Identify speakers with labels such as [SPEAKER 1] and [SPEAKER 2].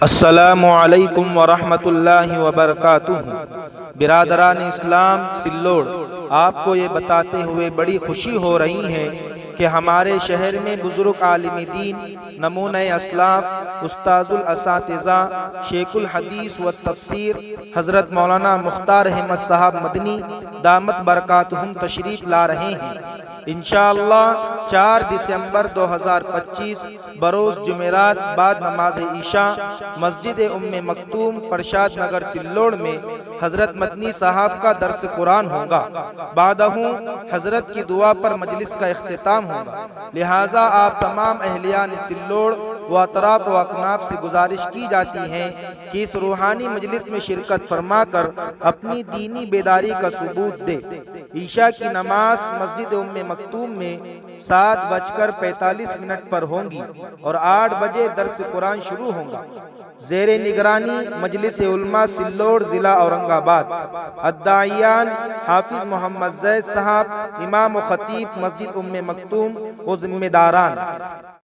[SPEAKER 1] السلام علیکم ورحمۃ اللہ وبرکاتہ۔ برادران اسلام سلوڑ، آپ کو یہ بتاتے ہوئے بڑی خوشی ہو رہی ہے کہ ہمارے شہر میں بزرگ عالم دین، نمونہ اسلاف، استاذ الاساتذہ، شیخ الحدیث و تفسیر حضرت مولانا مختار احمد صاحب مدنی دامت برکاتہم تشریف لا رہے ہیں۔ انشاءاللہ 4 دسمبر 2025 بروز جمعرات بعد نماز عشاء مسجد ام مکتوم پرشاد نگر سلوڑ میں حضرت مدنی صاحب کا درس قرآن ہوگا۔ بعدہ حضرت کی دعا پر مجلس کا اختتام ہوگا، لہٰذا آپ تمام اہلیان سلوڑ و اطراف و اکناف سے گزارش کی جاتی ہے کہ اس روحانی مجلس میں شرکت فرما کر اپنی دینی بیداری کا ثبوت دے۔ عشاء کی نماز مسجد ام مکتوم میں 7:45 پر ہوگی اور 8 بجے درس قرآن شروع ہوگا۔ زیر نگرانی مجلس علماء سلوڑ ضلع اورنگ آباد، الداعیان حافظ محمد زید صاحب، امام و خطیب مسجد ام مکتوم و ذمہ داران۔